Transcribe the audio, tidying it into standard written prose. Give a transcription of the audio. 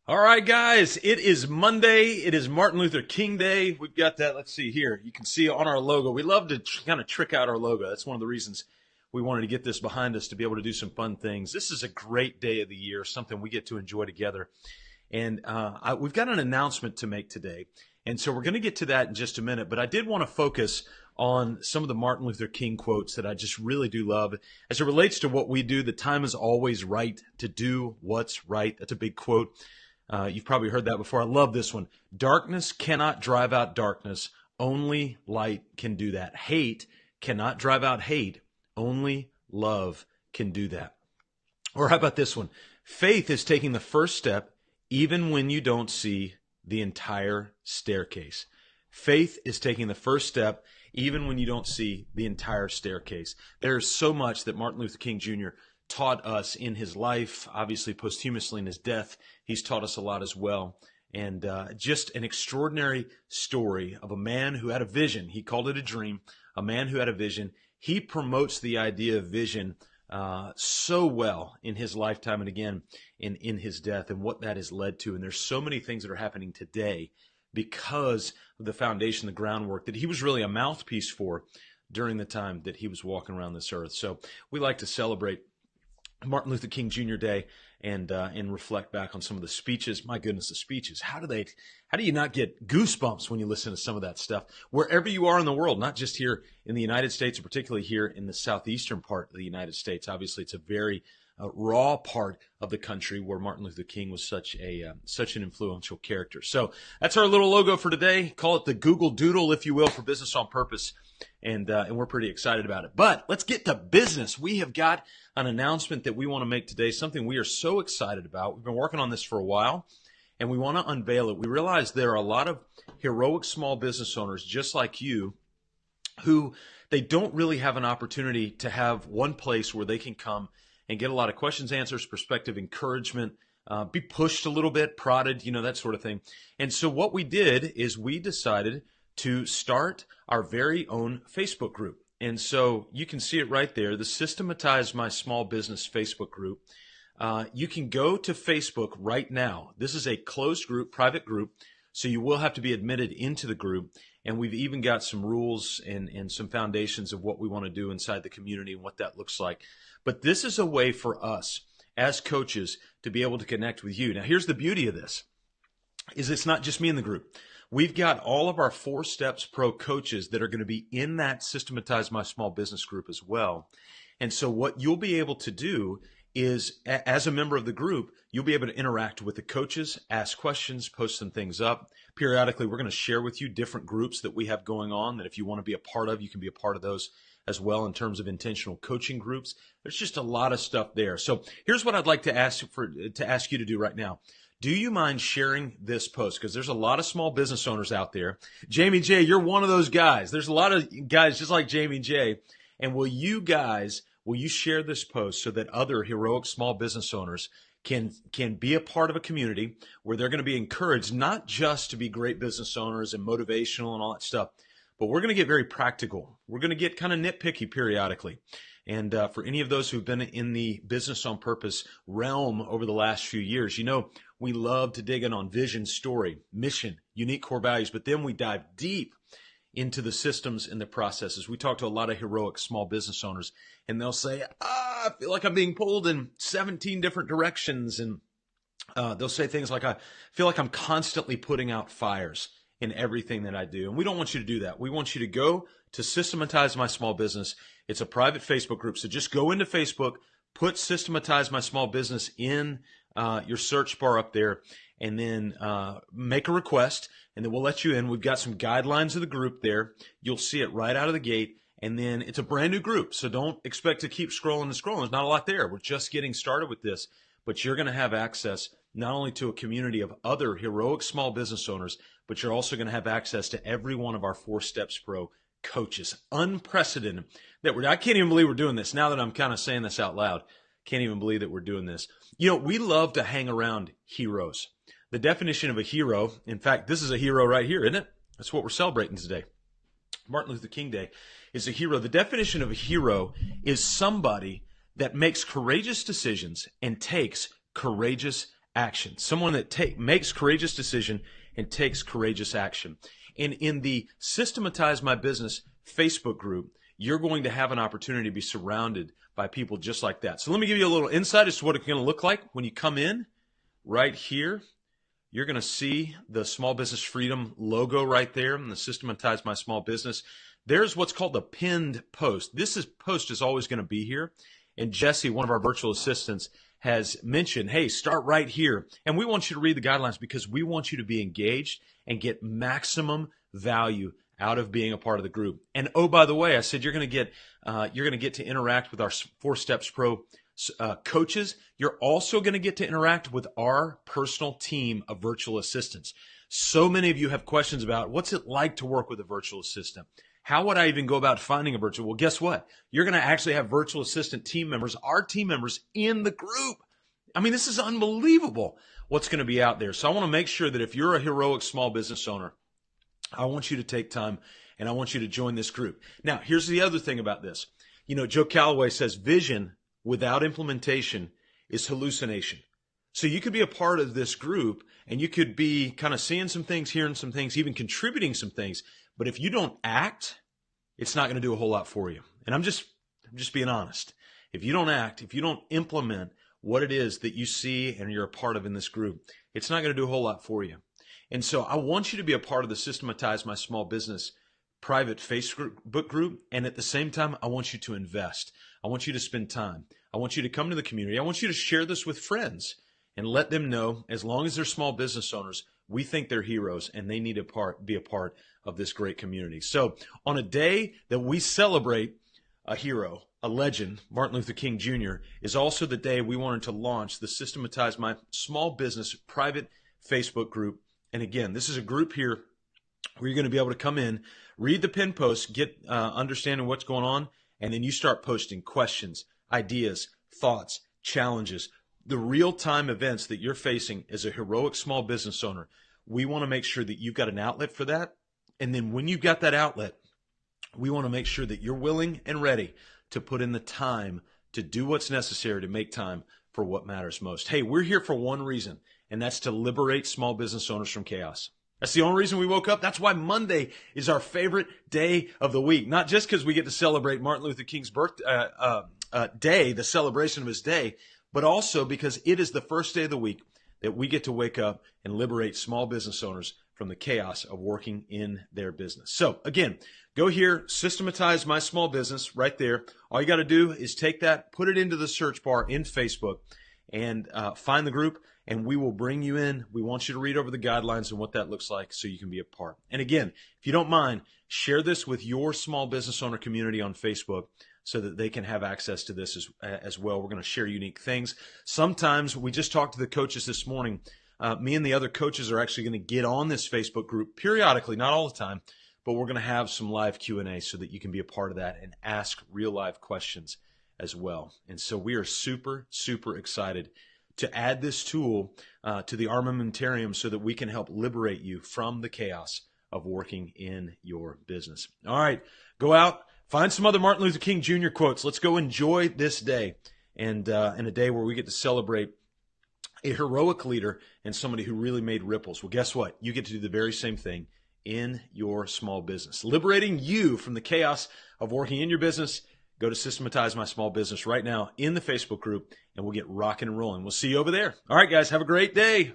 All right, guys, it is Monday. It is Martin Luther King Day. We've got that. Let's see here. You can see on our logo. We love to kind of trick out our logo. That's one of the reasons we wanted to get this behind us to be able to do some fun things. This is a great day of the year, something we get to enjoy together. And we've got an announcement to make today. And so we're going to get to that in just a minute. But I did want to focus on some of the Martin Luther King quotes that I just really do love. As it relates to what we do, the time is always right to do what's right. That's a big quote. You've probably heard that before. I love this one. Darkness cannot drive out darkness. Only light can do that. Hate cannot drive out hate. Only love can do that. Or how about this one? Faith is taking the first step even when you don't see the entire staircase. Faith is taking the first step even when you don't see the entire staircase. There's so much that Martin Luther King Jr. taught us in his life, obviously posthumously in his death. He's taught us a lot as well. And just an extraordinary story of a man who had a vision. He called it a dream, a man who had a vision. He promotes the idea of vision so well in his lifetime and again in his death and what that has led to. And there's so many things that are happening today because of the foundation, the groundwork that he was really a mouthpiece for during the time that he was walking around this earth. So we like to celebrate Martin Luther King Jr. Day and reflect back on some of the speeches. My goodness, the speeches. How do you not get goosebumps when you listen to some of that stuff? Wherever you are in the world, not just here in the United States, or particularly here in the southeastern part of the United States. Obviously, it's a very raw part of the country where Martin Luther King was such an influential character. So that's our little logo for today. Call it the Google Doodle, if you will, for Business on Purpose. And we're pretty excited about it. But let's get to business. We have got an announcement that we want to make today, something we are so excited about. We've been working on this for a while, and we want to unveil it. We realize there are a lot of heroic small business owners just like you who they don't really have an opportunity to have one place where they can come and get a lot of questions, answers, perspective, encouragement, be pushed a little bit, prodded, that sort of thing. And so what we did is we decided to start our very own Facebook group. And so you can see it right there, the Systematize My Small Business Facebook group. You can go to Facebook right now. This is a closed group, private group, so you will have to be admitted into the group. And we've even got some rules and some foundations of what we want to do inside the community and what that looks like. But this is a way for us as coaches to be able to connect with you. Now, here's the beauty of this, is it's not just me in the group. We've got all of our 4 Steps Pro coaches that are going to be in that Systematize My Small Business group as well. And so what you'll be able to do is, as a member of the group, you'll be able to interact with the coaches, ask questions, post some things up. Periodically, we're going to share with you different groups that we have going on that if you want to be a part of, you can be a part of those as well in terms of intentional coaching groups. There's just a lot of stuff there. So here's what I'd like to ask you to do right now. Do you mind sharing this post? Because there's a lot of small business owners out there. Jamie J., you're one of those guys. There's a lot of guys just like Jamie J. And will you share this post so that other heroic small business owners can be a part of a community where they're going to be encouraged not just to be great business owners and motivational and all that stuff, but we're going to get very practical. We're going to get kind of nitpicky periodically. And for any of those who've been in the Business on Purpose realm over the last few years, we love to dig in on vision, story, mission, unique core values, but then we dive deep into the systems and the processes. We talk to a lot of heroic small business owners, and they'll say, I feel like I'm being pulled in 17 different directions. And they'll say things like, I feel like I'm constantly putting out fires in everything that I do. And we don't want you to do that. We want you to go to Systematize My Small Business. It's a private Facebook group. So just go into Facebook, put Systematize My Small Business in your search bar up there, and then make a request, and then we'll let you in. We've got some guidelines of the group there. You'll see it right out of the gate. And then it's a brand new group, so don't expect to keep scrolling and scrolling. There's not a lot there. We're just getting started with this, but you're going to have access not only to a community of other heroic small business owners, but you're also going to have access to every one of our 4 Steps Pro coaches. Unprecedented. I can't even believe we're doing this. Now that I'm kind of saying this out loud, can't even believe that we're doing this. We love to hang around heroes. The definition of a hero, in fact, this is a hero right here, isn't it? That's what we're celebrating today. Martin Luther King Day is a hero. The definition of a hero is somebody that makes courageous decisions and takes courageous action. Someone that makes courageous decision and takes courageous action. And in the Systematize My Business Facebook group, you're going to have an opportunity to be surrounded by people just like that. So let me give you a little insight as to what it's going to look like when you come in. Right here, you're going to see the Small Business Freedom logo right there and the Systematize My Small Business. There's what's called the pinned post. This post is always going to be here. And Jesse, one of our virtual assistants, has mentioned, hey, start right here. And we want you to read the guidelines because we want you to be engaged and get maximum value out of being a part of the group. And oh, by the way, I said you're going to get to interact with our 4 Steps Pro coaches. You're also going to get to interact with our personal team of virtual assistants. So many of you have questions about what's it like to work with a virtual assistant? How would I even go about finding a virtual? Well, guess what? You're going to actually have virtual assistant team members, our team members in the group. I mean, this is unbelievable what's going to be out there. So I want to make sure that if you're a heroic small business owner, I want you to take time and I want you to join this group. Now, here's the other thing about this. You know, Joe Calloway says vision without implementation is hallucination. So you could be a part of this group and you could be kind of seeing some things, hearing some things, even contributing some things. But if you don't act, it's not going to do a whole lot for you. And I'm just being honest. If you don't act, if you don't implement what it is that you see and you're a part of in this group, it's not going to do a whole lot for you. And so I want you to be a part of the Systematize My Small Business private Facebook group. And at the same time, I want you to invest. I want you to spend time. I want you to come to the community. I want you to share this with friends and let them know, as long as they're small business owners, we think they're heroes and they need to be a part of this great community. So on a day that we celebrate a hero, a legend, Martin Luther King Jr., is also the day we wanted to launch the Systematize My Small Business private Facebook group. And again, this is a group here where you're going to be able to come in, read the pin post, get understanding what's going on, and then you start posting questions, ideas, thoughts, challenges, the real-time events that you're facing as a heroic small business owner. We want to make sure that you've got an outlet for that. And then when you've got that outlet, we want to make sure that you're willing and ready to put in the time to do what's necessary to make time for what matters most. Hey, we're here for one reason, and that's to liberate small business owners from chaos. That's the only reason we woke up. That's why Monday is our favorite day of the week. Not just because we get to celebrate Martin Luther King's day, the celebration of his day, but also because it is the first day of the week that we get to wake up and liberate small business owners from the chaos of working in their business. So again, go here, Systematize My Small Business right there. All you got to do is take that, put it into the search bar in Facebook, and find the group, and we will bring you in. We want you to read over the guidelines and what that looks like so you can be a part. And again, if you don't mind, share this with your small business owner community on Facebook so that they can have access to this as well. We're going to share unique things. Sometimes, we just talked to the coaches this morning. Me and the other coaches are actually going to get on this Facebook group periodically, not all the time, but we're going to have some live Q&A so that you can be a part of that and ask real live questions as well. And so we are super, super excited to add this tool to the armamentarium so that we can help liberate you from the chaos of working in your business. All right, go out, find some other Martin Luther King Jr. quotes. Let's go enjoy this day, and a day where we get to celebrate a heroic leader and somebody who really made ripples. Well, guess what? You get to do the very same thing in your small business, liberating you from the chaos of working in your business. Go to Systematize My Small Business right now in the Facebook group, and we'll get rocking and rolling. We'll see you over there. All right, guys, have a great day.